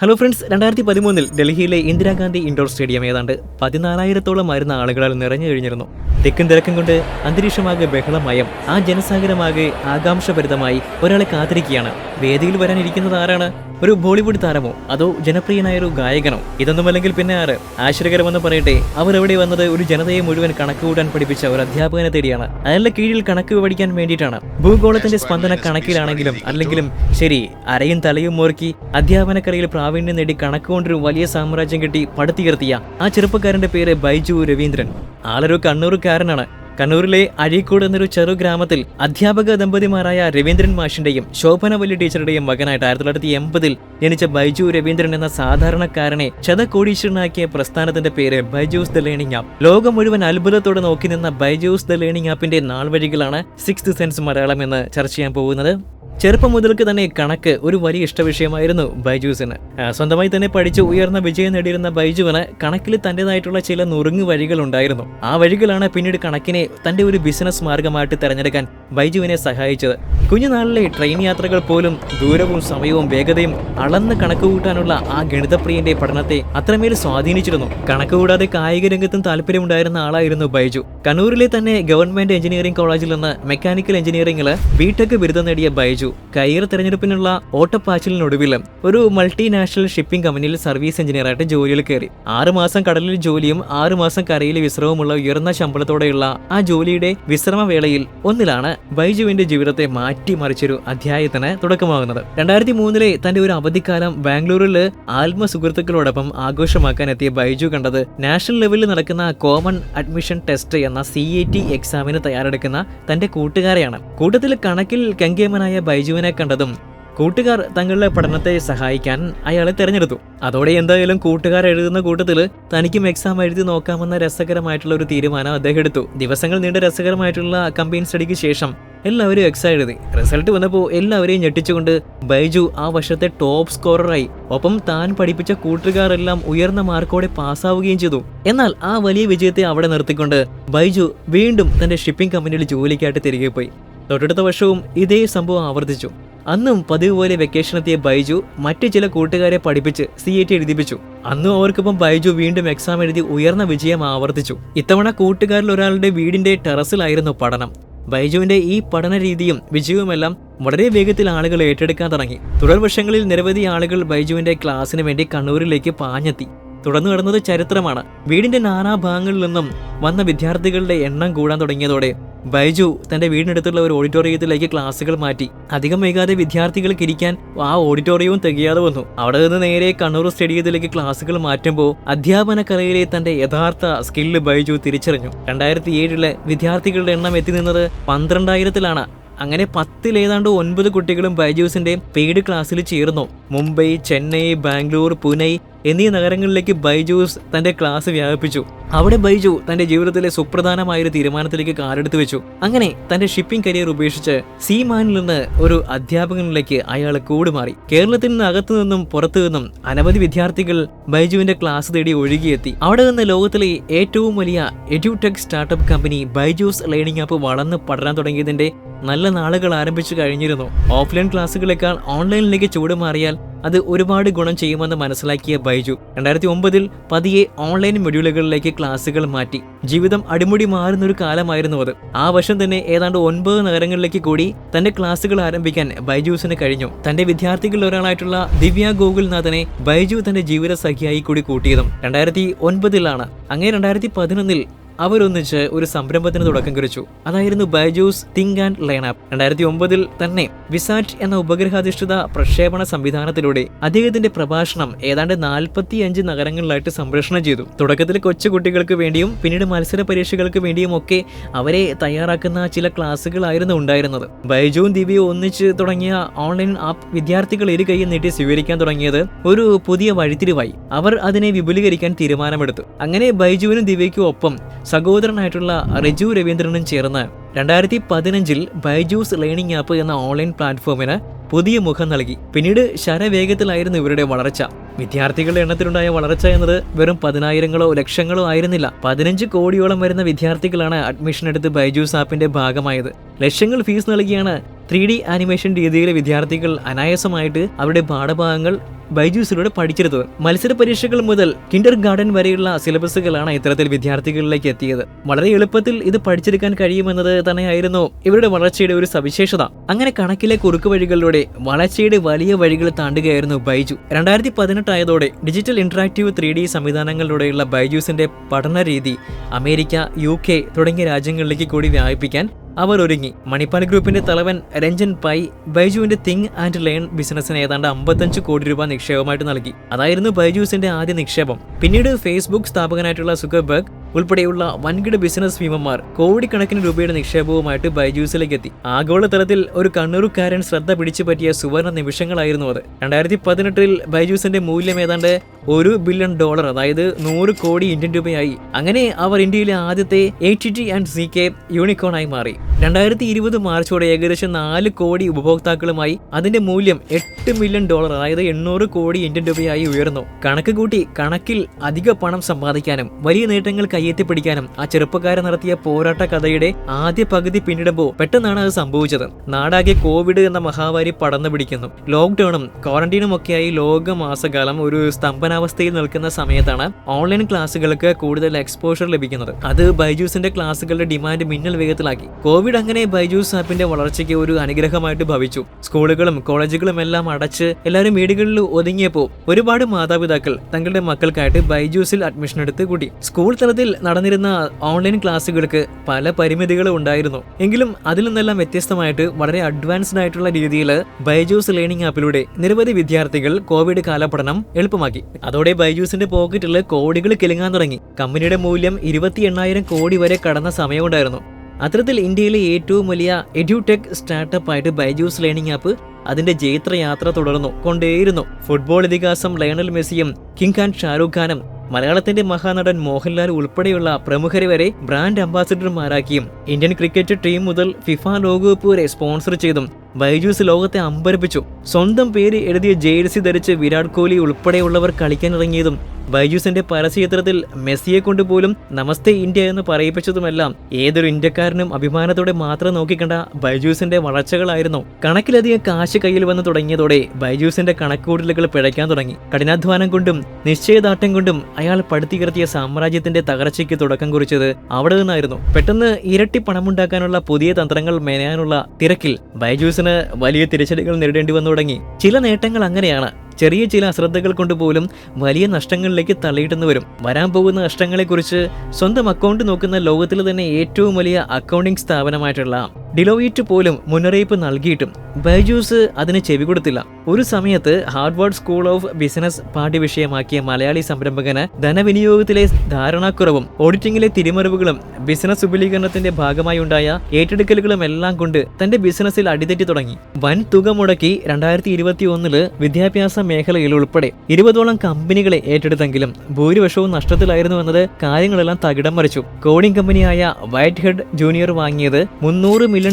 Hello friends, 2013 ഡൽഹിയിലെ Indira Gandhi indoor stadium ഏതാണ്ട് 14,000-ഓളം വരുന്ന ആളുകളാൽ നിറഞ്ഞു കഴിഞ്ഞിരുന്നു. തിക്കും തിരക്കും കൊണ്ട് അന്തരീക്ഷമാകെ ബഹളമയം, ആ ജനസാഗരമാകെ ആകാംക്ഷഭരിതമായി ഒരാളെ കാത്തിരിക്കുകയാണ്. വേദിയിൽ വരാനിരിക്കുന്നത് ആരാണ്? ഒരു ബോളിവുഡ് താരമോ അതോ ജനപ്രിയനായൊരു ഗായകനോ? ഇതൊന്നുമല്ലെങ്കിൽ പിന്നെ ആര്? ആശ്ചര്യകരമെന്ന് പറയട്ടെ, അവർ എവിടെ വന്നത് ഒരു ജനതയെ മുഴുവൻ കണക്ക് കൂട്ടാൻ പഠിപ്പിച്ച ഒരു അധ്യാപകനെ തേടിയാണ്. അയാളുടെ കീഴിൽ കണക്ക് പഠിക്കാൻ വേണ്ടിയിട്ടാണ്. ഭൂഗോളത്തിന്റെ സ്പന്ദന കണക്കിലാണെങ്കിലും അല്ലെങ്കിലും ശരി, അരയും തലയും മോർക്കി അധ്യാപനക്കലയിൽ പ്രാവീണ്യം നേടി കണക്കുകൊണ്ടൊരു വലിയ സാമ്രാജ്യം കെട്ടി പടുത്തുയർത്തിയ ആ ചെറുപ്പക്കാരന്റെ പേര് ബൈജു രവീന്ദ്രൻ. ആളൊരു കണ്ണൂർക്കാരനാണ്. കണ്ണൂരിലെ അഴീക്കോട് എന്നൊരു ചെറു ഗ്രാമത്തിൽ അധ്യാപക ദമ്പതിമാരായ രവീന്ദ്രൻ മാഷിന്റെയും ശോഭനവല്ലി ടീച്ചറുടെയും മകനായിട്ട് 1980 ജനിച്ച ബൈജു രവീന്ദ്രൻ എന്ന സാധാരണക്കാരനെ ശതകോടീശ്വരനാക്കിയ പ്രസ്ഥാനത്തിന്റെ പേര് ബൈജൂസ് ദ ലേണിംഗ് ആപ്പ്. ലോകം മുഴുവൻ അത്ഭുതത്തോടെ നോക്കി നിന്ന ബൈജൂസ് ദ ലേണിംഗ് ആപ്പിന്റെ നാൾവഴികളാണ് സിക്സ്ത് സെൻസ് മലയാളം എന്ന് ചർച്ച ചെയ്യാൻ പോകുന്നത്. ചെറുപ്പം മുതൽക്ക് തന്നെ കണക്ക് ഒരു വലിയ ഇഷ്ടവിഷയമായിരുന്നു ബൈജൂസിന്. സ്വന്തമായി തന്നെ പഠിച്ച് ഉയർന്ന വിജയം നേടിയിരുന്ന ബൈജുവിന് കണക്കിൽ തന്റേതായിട്ടുള്ള ചില നുറുങ്ങു വഴികൾ ഉണ്ടായിരുന്നു. ആ വഴികളാണ് പിന്നീട് കണക്കിനെ തന്റെ ഒരു ബിസിനസ് മാർഗമായിട്ട് തെരഞ്ഞെടുക്കാൻ ബൈജുവിനെ സഹായിച്ചത്. കുഞ്ഞുനാളിലെ ട്രെയിൻ യാത്രകൾ പോലും ദൂരവും സമയവും വേഗതയും അളന്ന് കണക്ക് കൂട്ടാനുള്ള ആ ഗണിതപ്രിയന്റെ പഠനത്തെ അത്രമേൽ സ്വാധീനിച്ചിരുന്നു. കണക്ക് കൂടാതെ കായിക രംഗത്തും താല്പര്യമുണ്ടായിരുന്ന ആളായിരുന്നു ബൈജു. കണ്ണൂരിലെ തന്നെ ഗവൺമെന്റ് എഞ്ചിനീയറിംഗ് കോളേജിൽ നിന്ന് മെക്കാനിക്കൽ എഞ്ചിനീയറിംഗിൽ ബിടെക് ബിരുദം നേടിയ ബൈജു കരിയർ തെരഞ്ഞെടുപ്പിനുള്ള ഓട്ടപ്പാച്ചിലിനൊടുവിൽ ഒരു മൾട്ടിനാഷണൽ ഷിപ്പിംഗ് കമ്പനിയിൽ സർവീസ് എഞ്ചിനീയറായിട്ട് ജോലിയിൽ കയറി. 6 മാസം കടലിൽ ജോലിയും 6 മാസം കരയിലെ വിശ്രമമുള്ള ഉയർന്ന ശമ്പളത്തോടെയുള്ള ആ ജോലിയുടെ വിശ്രമവേളയിൽ ഒന്നിലാണ് ബൈജുവിന്റെ ജീവിതത്തെ മാറ്റിമറിച്ചൊരു അധ്യായത്തിന് തുടക്കമാകുന്നത്. 2003 തന്റെ ഒരു അവധിക്കാലം ബാംഗ്ലൂരിൽ ആത്മസുഹൃത്തുക്കളോടൊപ്പം ആഘോഷമാക്കാൻ എത്തിയ ബൈജു കണ്ടത് നാഷണൽ ലെവലിൽ നടക്കുന്ന കോമൺ അഡ്മിഷൻ ടെസ്റ്റ് എന്ന CAT എക്സാമിന് തയ്യാറെടുക്കുന്ന തന്റെ കൂട്ടുകാരെയാണ്. കൂട്ടത്തിൽ കണക്കിൽ കങ്കേമനായ ബൈജുവിനെ കണ്ടതും കൂട്ടുകാർ തങ്ങളുടെ പഠനത്തെ സഹായിക്കാൻ അയാളെ തെരഞ്ഞെടുത്തു. അതോടെ എന്തായാലും കൂട്ടുകാർ എഴുതുന്ന കൂട്ടത്തിൽ തനിക്കും എക്സാം എഴുതി നോക്കാമെന്ന രസകരമായിട്ടുള്ള ഒരു തീരുമാനം അദ്ദേഹം എടുത്തു. ദിവസങ്ങൾ നീണ്ട രസകരമായിട്ടുള്ള കമ്പൈൻ സ്റ്റഡിക്ക് ശേഷം എല്ലാവരും എക്സാം എഴുതി. റിസൾട്ട് വന്നപ്പോൾ എല്ലാവരെയും ഞെട്ടിച്ചുകൊണ്ട് ബൈജു ആ വർഷത്തെ ടോപ്പ് സ്കോററായി. ഒപ്പം താൻ പഠിപ്പിച്ച കൂട്ടുകാരെല്ലാം ഉയർന്ന മാർക്കോടെ പാസ്സാവുകയും ചെയ്തു. എന്നാൽ ആ വലിയ വിജയത്തെ അവിടെ നിർത്തിക്കൊണ്ട് ബൈജു വീണ്ടും തന്റെ ഷിപ്പിംഗ് കമ്പനിയിൽ ജോലിക്കായിട്ട് തിരികെ പോയി. തൊട്ടടുത്ത വർഷവും ഇതേ സംഭവം ആവർത്തിച്ചു. അന്നും പതിവ് പോലെ വെക്കേഷൻ എത്തിയ ബൈജു മറ്റു ചില കൂട്ടുകാരെ പഠിപ്പിച്ച് CAT എഴുതിപ്പിച്ചു. അന്നും അവർക്കൊപ്പം ബൈജു വീണ്ടും എക്സാം എഴുതി ഉയർന്ന വിജയം ആവർത്തിച്ചു. ഇത്തവണ കൂട്ടുകാരിൽ ഒരാളുടെ വീടിന്റെ ടെറസിലായിരുന്നു പഠനം. ബൈജുവിന്റെ ഈ പഠന രീതിയും വിജയവുമെല്ലാം വളരെ വേഗത്തിൽ ആളുകൾ ഏറ്റെടുക്കാൻ തുടങ്ങി. തുടർ വർഷങ്ങളിൽ നിരവധി ആളുകൾ ബൈജുവിന്റെ ക്ലാസ്സിന് വേണ്ടി കണ്ണൂരിലേക്ക് പാഞ്ഞെത്തി. തുടർന്ന് നടന്നത് ചരിത്രമാണ്. വീടിന്റെ നാനാഭാഗങ്ങളിൽ നിന്നും വന്ന വിദ്യാർത്ഥികളുടെ എണ്ണം കൂടാൻ തുടങ്ങിയതോടെ ബൈജു തന്റെ വീടിനടുത്തുള്ള ഒരു ഓഡിറ്റോറിയത്തിലേക്ക് ക്ലാസുകൾ മാറ്റി. അധികം വൈകാതെ വിദ്യാർത്ഥികൾക്ക് ഇരിക്കാൻ ആ ഓഡിറ്റോറിയവും തികയാതെ വന്നു. അവിടെ നിന്ന് നേരെ കണ്ണൂർ സ്റ്റേഡിയത്തിലേക്ക് ക്ലാസുകൾ മാറ്റുമ്പോൾ അധ്യാപന കലയിലെ തന്റെ യഥാർത്ഥ സ്കില്ല് ബൈജു തിരിച്ചറിഞ്ഞു. 2007 വിദ്യാർത്ഥികളുടെ എണ്ണം എത്തി നിന്നത് 12,000-ലാണ്. അങ്ങനെ 10 ഏതാണ്ട് 9 കുട്ടികളും ബൈജൂസിന്റെ പെയ്ഡ് ക്ലാസ്സിൽ ചേർന്നു. മുംബൈ, ചെന്നൈ, ബാംഗ്ലൂർ, പൂനെ എന്നീ നഗരങ്ങളിലേക്ക് ബൈജൂസ് തന്റെ ക്ലാസ് വ്യാപിപ്പിച്ചു. അവിടെ ബൈജു തന്റെ ജീവിതത്തിലെ സുപ്രധാനമായൊരു തീരുമാനത്തിലേക്ക് കാലെടുത്തു വെച്ചു. അങ്ങനെ തന്റെ ഷിപ്പിംഗ് കരിയർ ഉപേക്ഷിച്ച് സീമാനിൽ നിന്ന് ഒരു അധ്യാപകനിലേക്ക് അയാൾ കൂടുമാറി. കേരളത്തിൽ നിന്ന് അകത്തു നിന്നും പുറത്തു നിന്നും അനവധി വിദ്യാർത്ഥികൾ ബൈജുവിന്റെ ക്ലാസ് തേടി ഒഴുകിയെത്തി. അവിടെ നിന്ന് ലോകത്തിലെ ഏറ്റവും വലിയ edtech startup company Byju's learning app വളർന്ന് പടരാൻ തുടങ്ങിയതിന്റെ നല്ല നാളുകൾ ആരംഭിച്ചു കഴിഞ്ഞിരുന്നു. ഓഫ്ലൈൻ ക്ലാസ്സുകളെക്കാൾ ഓൺലൈനിലേക്ക് ചൂടുമാറിയാൽ അത് ഒരുപാട് ഗുണം ചെയ്യുമെന്ന് മനസ്സിലാക്കിയ ബൈജു 2009 പതിയെ ഓൺലൈൻ മൊഡ്യൂളുകളിലേക്ക് ക്ലാസുകൾ മാറ്റി. ജീവിതം അടിമുടി മാറുന്നൊരു കാലമായിരുന്നു അത്. ആ വർഷം തന്നെ ഏതാണ്ട് 9 നഗരങ്ങളിലേക്ക് കൂടി തന്റെ ക്ലാസുകൾ ആരംഭിക്കാൻ ബൈജൂസിന് കഴിഞ്ഞു. തന്റെ വിദ്യാർത്ഥികളിൽ ഒരാളായിട്ടുള്ള ദിവ്യ ഗോകുൽനാഥനെ ബൈജു തന്റെ ജീവിത സഖിയായി കൂടി കൂട്ടിയതും 2009 അങ്ങനെ 2011 അവരൊന്നിച്ച് ഒരു സംരംഭത്തിന് തുടക്കം കുറിച്ചു. അതായിരുന്നു Byju's think and learn app. 2009 തന്നെ വിസാറ്റ് എന്ന ഉപഗ്രഹാധിഷ്ഠിത പ്രക്ഷേപണ സംവിധാനത്തിലൂടെ അദ്ദേഹത്തിന്റെ പ്രഭാഷണം ഏതാണ്ട് 45 നഗരങ്ങളിലായിട്ട് സംപ്രേഷണം ചെയ്തു. തുടക്കത്തിൽ കൊച്ചുകുട്ടികൾക്ക് വേണ്ടിയും പിന്നീട് മത്സര പരീക്ഷകൾക്ക് വേണ്ടിയും ഒക്കെ അവരെ തയ്യാറാക്കുന്ന ചില ക്ലാസുകളായിരുന്നു ഉണ്ടായിരുന്നത്. ബൈജുവും ദിവ്യയും ഒന്നിച്ച് തുടങ്ങിയ ഓൺലൈൻ ആപ്പ് വിദ്യാർത്ഥികൾ ഇരു കൈയും നീട്ടി സ്വീകരിക്കാൻ തുടങ്ങിയത് ഒരു പുതിയ വഴിത്തിരിവായി. അവർ അതിനെ വിപുലീകരിക്കാൻ തീരുമാനമെടുത്തു. അങ്ങനെ ബൈജുവിനും ദിവ്യയ്ക്കും ഒപ്പം സഹോദരനായിട്ടുള്ള റിജു രവീന്ദ്രനും ചേർന്ന് 2015 ബൈജൂസ് ലേണിംഗ് ആപ്പ് എന്ന ഓൺലൈൻ പ്ലാറ്റ്ഫോമിന് പുതിയ മുഖം നൽകി. പിന്നീട് ശരവേഗത്തിലായിരുന്നു ഇവരുടെ വളർച്ച. വിദ്യാർത്ഥികളുടെ എണ്ണത്തിലുണ്ടായ വളർച്ച എന്നത് വെറും 10,000-ങ്ങളോ ലക്ഷങ്ങളോ ആയിരുന്നില്ല. 15 കോടിയോളം വരുന്ന വിദ്യാർത്ഥികളാണ് അഡ്മിഷൻ എടുത്ത് ബൈജൂസ് ആപ്പിന്റെ ഭാഗമായത്. ലക്ഷങ്ങൾ ഫീസ് നൽകിയാണ് 3D ആനിമേഷൻ രീതിയിലെ വിദ്യാർത്ഥികൾ അനായാസമായിട്ട് അവരുടെ പാഠഭാഗങ്ങൾ ബൈജൂസിലൂടെ പഠിച്ചിരുന്നത്. മത്സര പരീക്ഷകൾ മുതൽ കിൻഡർ ഗാർഡൻ വരെയുള്ള സിലബസുകളാണ് ഇത്തരത്തിൽ വിദ്യാർത്ഥികളിലേക്ക് എത്തിയത്. വളരെ എളുപ്പത്തിൽ ഇത് പഠിച്ചെടുക്കാൻ കഴിയുമെന്നത് തന്നെയായിരുന്നു ഇവരുടെ വളർച്ചയുടെ ഒരു സവിശേഷത. അങ്ങനെ കണക്കിലെ കുറുക്ക് വഴികളിലൂടെ വളർച്ചയുടെ വലിയ വഴികൾ താണ്ടുകയായിരുന്നു ബൈജു. 2018 ആയതോടെ ഡിജിറ്റൽ ഇന്ററാക്റ്റീവ് 3D സംവിധാനങ്ങളിലൂടെയുള്ള ബൈജൂസിന്റെ പഠന രീതി അമേരിക്ക, UK തുടങ്ങിയ രാജ്യങ്ങളിലേക്ക് കൂടി വ്യാപിപ്പിക്കാൻ അവർ ഒരുങ്ങി. മണിപ്പാൽ ഗ്രൂപ്പിന്റെ തലവൻ രഞ്ജൻ പൈ ബൈജുവിന്റെ തിങ്ക് ആൻഡ് ലേൺ ബിസിനസ്സിന് ഏതാണ്ട് 55 കോടി രൂപ നിക്ഷേപമായിട്ട് നൽകി. അതായിരുന്നു ബൈജൂസിന്റെ ആദ്യ നിക്ഷേപം. പിന്നീട് ഫേസ്ബുക്ക് സ്ഥാപകനായിട്ടുള്ള സുക്കർബർഗ് ഉൾപ്പെടെയുള്ള വൻകിട ബിസിനസ് ഭീമന്മാർ കോടിക്കണക്കിന് രൂപയുടെ നിക്ഷേപവുമായിട്ട് ബൈജൂസിലേക്ക് എത്തി. ആഗോളതലത്തിൽ ഒരു കണ്ണൂരുകാരൻ ശ്രദ്ധ പിടിച്ചു പറ്റിയ സുവർണ നിമിഷങ്ങളായിരുന്നു അത്. 2018 ബൈജൂസിന്റെ മൂല്യം ഏതാണ്ട് $1 ബില്യൺ, അതായത് 100 കോടി ഇന്ത്യൻ രൂപയായി. അങ്ങനെ അവർ ഇന്ത്യയിലെ ആദ്യത്തെ ATT&CK യൂണിക്കോണായി മാറി. 2020 മാർച്ചോടെ ഏകദേശം 4 കോടി ഉപഭോക്താക്കളുമായി അതിന്റെ മൂല്യം $8 മില്യൺ, അതായത് 800 കോടി ഇന്ത്യൻ രൂപയായി ഉയർന്നു. കണക്ക് കൂട്ടി കണക്കിൽ അധിക പണം സമ്പാദിക്കാനും വലിയ നേട്ടങ്ങൾ കയ്യെത്തിപ്പിടിക്കാനും ആ ചെറുപ്പക്കാരൻ നടത്തിയ പോരാട്ട കഥയുടെ ആദ്യ പകുതി പിന്നിടുമ്പോൾ പെട്ടെന്നാണ് അത് സംഭവിച്ചത്. നാടാകെ കോവിഡ് എന്ന മഹാമാരി പടർന്നു പിടിക്കുന്നു. ലോക്ക്ഡൌണും ക്വാറന്റീനും ഒക്കെയായി ലോകമാസകാലം ഒരു സ്തംഭനാവസ്ഥയിൽ നിൽക്കുന്ന സമയത്താണ് ഓൺലൈൻ ക്ലാസ്സുകൾക്ക് കൂടുതൽ എക്സ്പോഷർ ലഭിക്കുന്നത്. അത് ബൈജൂസിന്റെ ക്ലാസ്സുകളുടെ ഡിമാൻഡ് മിന്നൽ വേഗത്തിലാക്കി. കോവിഡ് അങ്ങനെ ബൈജൂസ് ആപ്പിന്റെ വളർച്ചയ്ക്ക് ഒരു അനുഗ്രഹമായിട്ട് ഭവിച്ചു. സ്കൂളുകളും കോളേജുകളും എല്ലാം അടച്ച് എല്ലാവരും വീടുകളിൽ ഒതുങ്ങിയപ്പോൾ ഒരുപാട് മാതാപിതാക്കൾ തങ്ങളുടെ മക്കൾക്കായിട്ട് ബൈജൂസിൽ അഡ്മിഷൻ എടുത്ത് കൂട്ടി. സ്കൂൾ തലത്തിൽ നടന്നിരുന്ന ഓൺലൈൻ ക്ലാസ്സുകൾക്ക് പല പരിമിതികളും ഉണ്ടായിരുന്നു. എങ്കിലും അതിൽ നിന്നെല്ലാം വ്യത്യസ്തമായിട്ട് വളരെ അഡ്വാൻസ്ഡ് ആയിട്ടുള്ള രീതിയിൽ ബൈജൂസ് ലേണിംഗ് ആപ്പിലൂടെ നിരവധി വിദ്യാർത്ഥികൾ കോവിഡ് കാലപഠനം എളുപ്പമാക്കി. അതോടെ ബൈജൂസിന്റെ പോക്കറ്റിൽ കോടികൾ കിലുങ്ങാൻ തുടങ്ങി. കമ്പനിയുടെ മൂല്യം 28,000 കോടി വരെ കടന്ന സമയമുണ്ടായിരുന്നു. അത്തരത്തിൽ ഇന്ത്യയിലെ ഏറ്റവും വലിയ എഡ്യൂടെക് സ്റ്റാർട്ടപ്പ് ആയിട്ട് ബൈജൂസ് ലേണിംഗ് ആപ്പ് അതിന്റെ ജൈത്രയാത്ര തുടർന്നു കൊണ്ടേയിരുന്നു. ഫുട്ബോൾ ഇതിഹാസം ലയണൽ മെസ്സിയും കിങ് ഖാൻ ഷാരൂഖ് ഖാനും മലയാളത്തിന്റെ മഹാനടൻ മോഹൻലാൽ ഉൾപ്പെടെയുള്ള പ്രമുഖരെ വരെ ബ്രാൻഡ് അംബാസിഡർമാരാക്കിയും ഇന്ത്യൻ ക്രിക്കറ്റ് ടീം മുതൽ ഫിഫ ലോകകപ്പ് വരെ സ്പോൺസർ ചെയ്തും ബൈജൂസ് ലോകത്തെ അമ്പരപ്പിച്ചു. സ്വന്തം പേര് എഴുതിയ ജേഴ്സി ധരിച്ച് വിരാട് കോഹ്ലി ഉൾപ്പെടെയുള്ളവർ കളിക്കാനിറങ്ങിയതും ബൈജൂസിന്റെ പരസ്യചിത്രത്തിൽ മെസ്സിയെ കൊണ്ടുപോലും നമസ്തേ ഇന്ത്യ എന്ന് പറയിപ്പിച്ചതുമെല്ലാം ഏതൊരു ഇന്ത്യക്കാരനും അഭിമാനത്തോടെ മാത്രം നോക്കിക്കണ്ട ബൈജൂസിന്റെ വളർച്ചകളായിരുന്നു. കണക്കിലധികം കാശ് കയ്യിൽ വന്നു തുടങ്ങിയതോടെ ബൈജൂസിന്റെ കണക്കുകൂട്ടലുകൾ പിഴയ്ക്കാൻ തുടങ്ങി. കഠിനാധ്വാനം കൊണ്ടും നിശ്ചയദാർഢ്യം കൊണ്ടും അയാൾ പടുത്തുയർത്തിയ സാമ്രാജ്യത്തിന്റെ തകർച്ചയ്ക്ക് തുടക്കം കുറിച്ചത് അവിടെ നിന്നായിരുന്നു. പെട്ടെന്ന് ഇരട്ടി പണമുണ്ടാക്കാനുള്ള പുതിയ തന്ത്രങ്ങൾ മെനയാനുള്ള തിരക്കിൽ ബൈജൂസിന് വലിയ തിരിച്ചടികൾ നേരിടേണ്ടി വന്നു തുടങ്ങി. ചില നേട്ടങ്ങൾ അങ്ങനെയാണ്. ചെറിയ ചില അശ്രദ്ധകൾ കൊണ്ടുപോലും വലിയ നഷ്ടങ്ങളിലേക്ക് തള്ളിയിട്ടെന്ന് വരും. വരാൻ പോകുന്ന നഷ്ടങ്ങളെക്കുറിച്ച് സ്വന്തം അക്കൗണ്ട് നോക്കുന്ന ലോകത്തിലെ തന്നെ ഏറ്റവും വലിയ അക്കൗണ്ടിംഗ് സ്ഥാപനമായിട്ടുള്ള ഡിലോയിറ്റ് പോലും മുന്നറിയിപ്പ് നൽകിയിട്ടും ബൈജൂസ് അതിന് ചെവി കൊടുത്തില്ല. ഒരു സമയത്ത് ഹാർവാർഡ് സ്കൂൾ ഓഫ് ബിസിനസ് പാഠ്യവിഷയമാക്കിയ മലയാളി സംരംഭകന് ധനവിനിയോഗത്തിലെ ധാരണാക്കുറവും ഓഡിറ്റിംഗിലെ തിരിമറിവുകളും ബിസിനസ് വിപുലീകരണത്തിന്റെ ഭാഗമായി ഉണ്ടായ ഏറ്റെടുക്കലുകളും എല്ലാം കൊണ്ട് തന്റെ ബിസിനസ്സിൽ അടിതെറ്റി തുടങ്ങി. വൻ തുക മുടക്കി 2021 വിദ്യാഭ്യാസ മേഖലയിൽ ഉൾപ്പെടെ 20ഓളം കമ്പനികളെ ഏറ്റെടുത്തെങ്കിലും ഭൂരിപക്ഷവും നഷ്ടത്തിലായിരുന്നു എന്നത് കാര്യങ്ങളെല്ലാം തകിടം മറിച്ചു. കോഡിംഗ് കമ്പനിയായ വൈറ്റ് ഹെഡ് ജൂനിയർ വാങ്ങിയത് $300 മില്യൺ,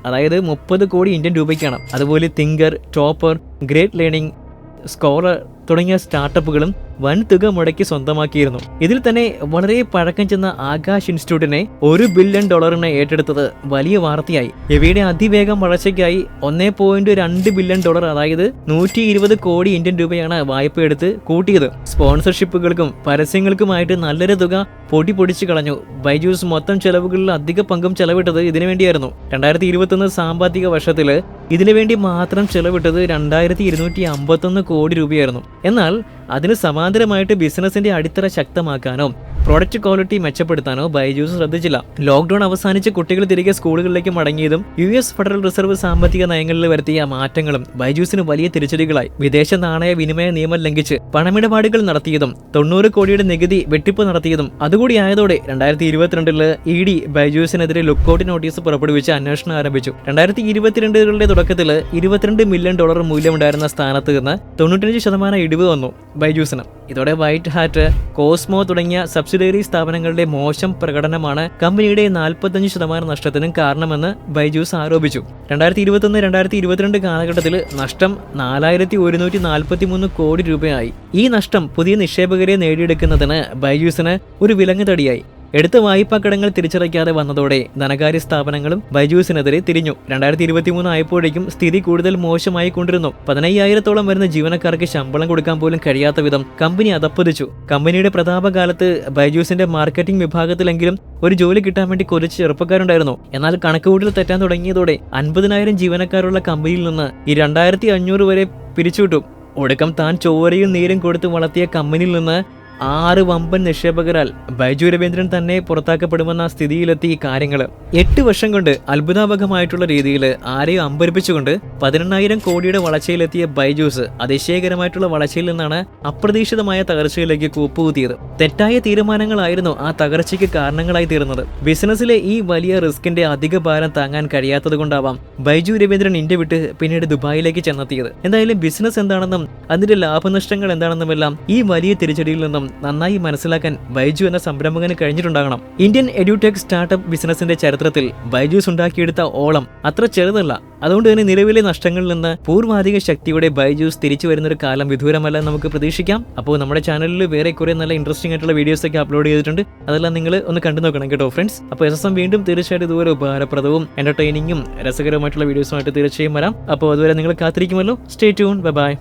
അതായത് 30 കോടി ഇന്ത്യൻ രൂപയ്ക്കാണ്. അതുപോലെ thinker, topper, great learning, scholar തുടങ്ങിയ സ്റ്റാർട്ടപ്പുകളും വൻ തുക മുടക്കി സ്വന്തമാക്കിയിരുന്നു. ഇതിൽ തന്നെ വളരെ പഴക്കം ചെന്ന ആകാശ് ഇൻസ്റ്റിറ്റ്യൂട്ടിനെ $1 ബില്യൺ ഏറ്റെടുത്തത് വലിയ വാർത്തയായി. ഇവയുടെ അതിവേഗം വളർച്ചയ്ക്കായി $1.2 ബില്യൺ, അതായത് 120 കോടി ഇന്ത്യൻ രൂപയാണ് വായ്പയെടുത്ത് കൂട്ടിയത്. സ്പോൺസർഷിപ്പുകൾക്കും പരസ്യങ്ങൾക്കുമായിട്ട് നല്ലൊരു തുക പൊടിച്ചു കളഞ്ഞു. ബൈജൂസ് മൊത്തം ചെലവുകളിൽ അധിക പങ്കും ചെലവിട്ടത് ഇതിനു വേണ്ടിയായിരുന്നു. 2021 സാമ്പത്തിക വർഷത്തിൽ ഇതിനുവേണ്ടി മാത്രം ചെലവിട്ടത് 2251 കോടി രൂപയായിരുന്നു. എന്നാൽ അതിന് സമാന്തരമായിട്ട് ബിസിനസിന്റെ അടിത്തറ ശക്തമാക്കാനോ പ്രോഡക്റ്റ് ക്വാളിറ്റി മെച്ചപ്പെടുത്താനോ ബൈജൂസ് ശ്രദ്ധിച്ചില്ല. ലോക്ക്ഡൌൺ അവസാനിച്ച് കുട്ടികൾ തിരികെ സ്കൂളുകളിലേക്ക് മടങ്ങിയതും US ഫെഡറൽ റിസർവ് സാമ്പത്തിക നയങ്ങളിൽ വരുത്തിയ മാറ്റങ്ങളും ബൈജൂസിന് വലിയ തിരിച്ചടികളായി. വിദേശ നാണയ വിനിമയ നിയമം ലംഘിച്ച് പണമിടപാടുകൾ നടത്തിയതും 90 കോടിയുടെ നികുതി വെട്ടിപ്പ് നടത്തിയതും അതുകൂടി ആയതോടെ 2022 ED ബൈജൂസിനെതിരെ ലുക്കൌട്ട് നോട്ടീസ് പുറപ്പെടുവിച്ച് അന്വേഷണം ആരംഭിച്ചു. 2022 തുടക്കത്തിൽ $22 മില്യൺ മൂല്യമുണ്ടായിരുന്ന സ്ഥാനത്ത് നിന്ന് 95% ഇടിവ് വന്നു ബൈജൂസിന്. ഇതോടെ വൈറ്റ് ഹാറ്റ്, കോസ്മോ തുടങ്ങിയ സബ്സിഡിയറി സ്ഥാപനങ്ങളുടെ മോശം പ്രകടനമാണ് കമ്പനിയുടെ 45% നഷ്ടത്തിനും കാരണമെന്ന് ബൈജൂസ് ആരോപിച്ചു. 2021-2022 കാലഘട്ടത്തിൽ നഷ്ടം 4143 കോടി രൂപയായി. ഈ നഷ്ടം പുതിയ നിക്ഷേപകരെ നേടിയെടുക്കുന്നതിന് ബൈജൂസിന് ഒരു വിലങ്ങുതടിയായി. എടുത്ത വായ്പാ കടങ്ങൾ തിരിച്ചടയ്ക്കാതെ വന്നതോടെ ധനകാര്യ സ്ഥാപനങ്ങളും ബൈജൂസിനെതിരെ തിരിഞ്ഞു. 2023 ആയപ്പോഴേക്കും സ്ഥിതി കൂടുതൽ മോശമായി കൊണ്ടിരുന്നു. 15,000-ഓളം വരുന്ന ജീവനക്കാർക്ക് ശമ്പളം കൊടുക്കാൻ പോലും കഴിയാത്ത വിധം കമ്പനി അധപ്പതിച്ചു. കമ്പനിയുടെ പ്രതാപകാലത്ത് ബൈജൂസിന്റെ മാർക്കറ്റിംഗ് വിഭാഗത്തിലെങ്കിലും ഒരു ജോലി കിട്ടാൻ വേണ്ടി കുറച്ച് ചെറുപ്പക്കാരുണ്ടായിരുന്നു. എന്നാൽ കണക്കുകൂട്ടൽ തെറ്റാൻ തുടങ്ങിയതോടെ 50,000 ജീവനക്കാരുള്ള കമ്പനിയിൽ നിന്ന് ഈ 2,500 വരെ പിരിച്ചുവിട്ടു. ഒടുക്കം താൻ ചോരയും നീരും കൊടുത്ത് വളർത്തിയ കമ്പനിയിൽ നിന്ന് 6 വമ്പൻ നിക്ഷേപകരാൽ ബൈജു രവീന്ദ്രൻ തന്നെ പുറത്താക്കപ്പെടുമെന്ന സ്ഥിതിയിലെത്തി കാര്യങ്ങൾ. 8 വർഷം കൊണ്ട് അത്ഭുതാപകമായിട്ടുള്ള രീതിയിൽ ആരെയും അമ്പരിപ്പിച്ചുകൊണ്ട് 18,000 കോടിയുടെ വളർച്ചയിലെത്തിയ ബൈജൂസ് അതിശയകരമായിട്ടുള്ള വളർച്ചയിൽ നിന്നാണ് അപ്രതീക്ഷിതമായ തകർച്ചയിലേക്ക് കൂപ്പുകുത്തിയത്. തെറ്റായ തീരുമാനങ്ങളായിരുന്നു ആ തകർച്ചയ്ക്ക് കാരണങ്ങളായി തീർന്നത്. ബിസിനസ്സിലെ ഈ വലിയ റിസ്കിന്റെ അധിക ഭാരം താങ്ങാൻ കഴിയാത്തത് കൊണ്ടാവാം ബൈജു രവീന്ദ്രൻ ഇന്ത്യ വിട്ട് പിന്നീട് ദുബായിലേക്ക് ചെന്നെത്തിയത്. എന്തായാലും ബിസിനസ് എന്താണെന്നും അതിന്റെ ലാഭനഷ്ടങ്ങൾ എന്താണെന്നുമെല്ലാം ഈ വലിയ തിരിച്ചടിയിൽ നിന്നും നന്നായി മനസ്സിലാക്കാൻ ബൈജു എന്ന സംരംഭകന് കഴിഞ്ഞിട്ടുണ്ടാകണം. ഇന്ത്യൻ എഡ്യൂടെക് സ്റ്റാർട്ടപ്പ് ബിസിനസിന്റെ ചരിത്രത്തിൽ ബൈജൂസ് ഉണ്ടാക്കിയെടുത്ത ഓളം അത്ര ചെറുതല്ല. അതുകൊണ്ട് തന്നെ നിലവിലെ നഷ്ടങ്ങളിൽ നിന്ന് പൂർവാധിക ശക്തിയോടെ ബൈജൂസ് തിരിച്ചു വരുന്നൊരു കാലം വിദൂരമല്ല നമുക്ക് പ്രതീക്ഷിക്കാം. അപ്പോൾ നമ്മുടെ ചാനലിൽ വേറെ കുറെ നല്ല ഇൻട്രസ്റ്റിംഗ് ആയിട്ടുള്ള വീഡിയോസ് ഒക്കെ അപ്ലോഡ് ചെയ്തിട്ടുണ്ട്. അതെല്ലാം നിങ്ങൾ ഒന്ന് കണ്ടു നോക്കണം കേട്ടോ ഫ്രണ്ട്സ്. അപ്പോൾ SSM വീണ്ടും തീർച്ചയായിട്ടും ഇതുപോലെ ഉപകാരപ്രദവും എന്റർടൈനിങ്ങും രസകരവുമായിട്ടുള്ള വീഡിയോസുമായിട്ട് തീർച്ചയായും വരാം. അപ്പോൾ അതുവരെ നിങ്ങൾ കാത്തിരിക്കുമല്ലോ. Stay tune. Bye by.